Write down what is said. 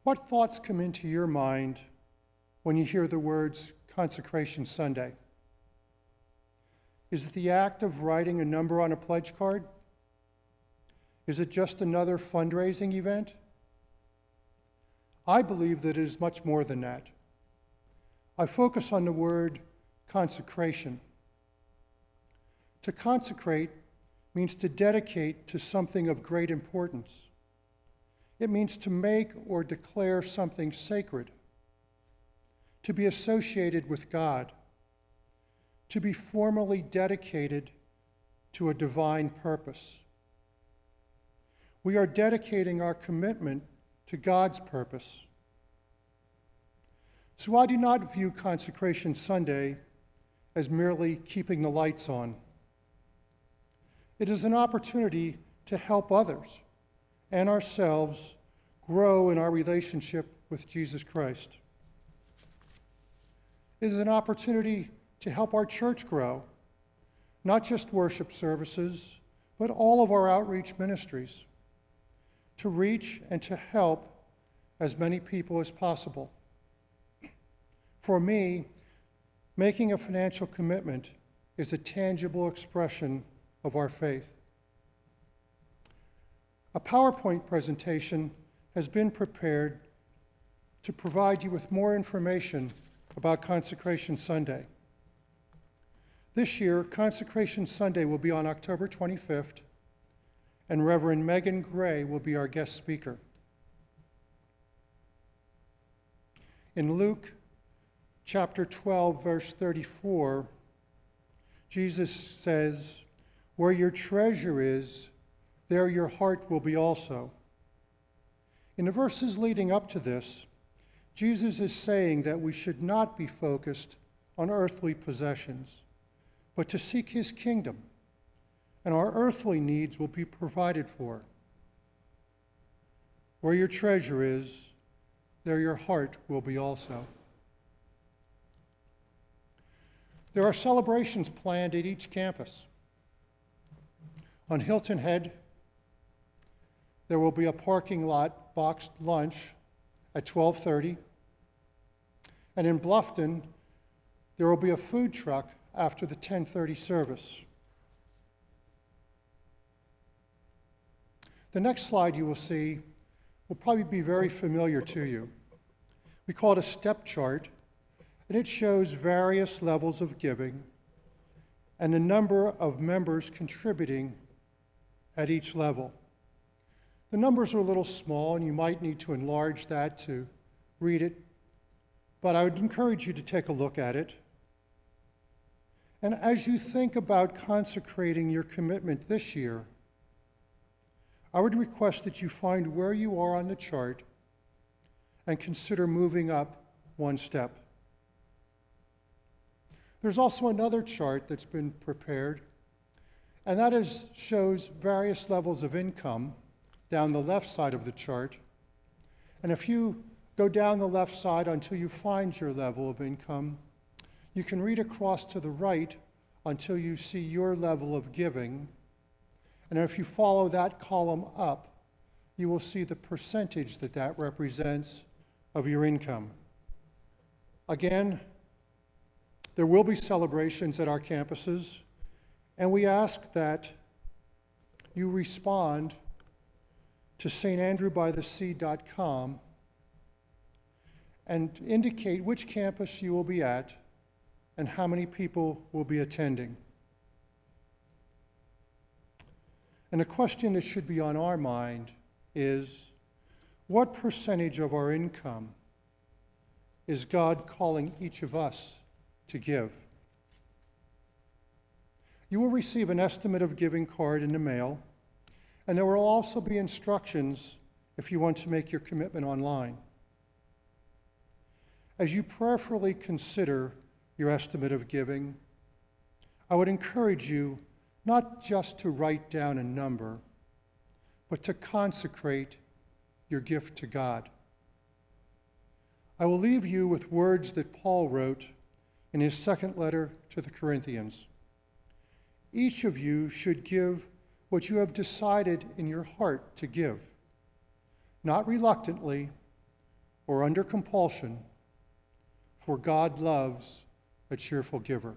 What thoughts come into your mind when you hear the words Consecration Sunday? Is it the act of writing a number on a pledge card? Is it just another fundraising event? I believe that it is much more than that. I focus on the word consecration. To consecrate means to dedicate to something of great importance. It means to make or declare something sacred, to be associated with God, to be formally dedicated to a divine purpose. We are dedicating our commitment to God's purpose. So I do not view Consecration Sunday as merely keeping the lights on. It is an opportunity to help others and ourselves grow in our relationship with Jesus Christ. It is an opportunity to help our church grow, not just worship services, but all of our outreach ministries, to reach and to help as many people as possible. For me, making a financial commitment is a tangible expression of our faith. A PowerPoint presentation has been prepared to provide you with more information about Consecration Sunday. This year, Consecration Sunday will be on October 25th, and Reverend Megan Gray will be our guest speaker. In Luke chapter 12, verse 34, Jesus says, "Where your treasure is, there your heart will be also." In the verses leading up to this, Jesus is saying that we should not be focused on earthly possessions, but to seek his kingdom, and our earthly needs will be provided for. Where your treasure is, there your heart will be also. There are celebrations planned at each campus. On Hilton Head, there will be a parking lot boxed lunch at 12:30. And in Bluffton, there will be a food truck after the 10:30 service. The next slide you will see will probably be very familiar to you. We call it a step chart, and it shows various levels of giving and the number of members contributing at each level. The numbers are a little small, and you might need to enlarge that to read it, but I would encourage you to take a look at it. And as you think about consecrating your commitment this year, I would request that you find where you are on the chart and consider moving up one step. There's also another chart that's been prepared, and that shows various levels of income down the left side of the chart. And if you go down the left side until you find your level of income, you can read across to the right until you see your level of giving. And if you follow that column up, you will see the percentage that that represents of your income. Again, there will be celebrations at our campuses, and we ask that you respond to standrewbythesea.com and indicate which campus you will be at and how many people will be attending. And the question that should be on our mind is, what percentage of our income is God calling each of us to give? You will receive an estimate of giving card in the mail, and there will also be instructions if you want to make your commitment online. As you prayerfully consider your estimate of giving, I would encourage you not just to write down a number, but to consecrate your gift to God. I will leave you with words that Paul wrote in his second letter to the Corinthians. Each of you should give what you have decided in your heart to give, not reluctantly or under compulsion, for God loves a cheerful giver.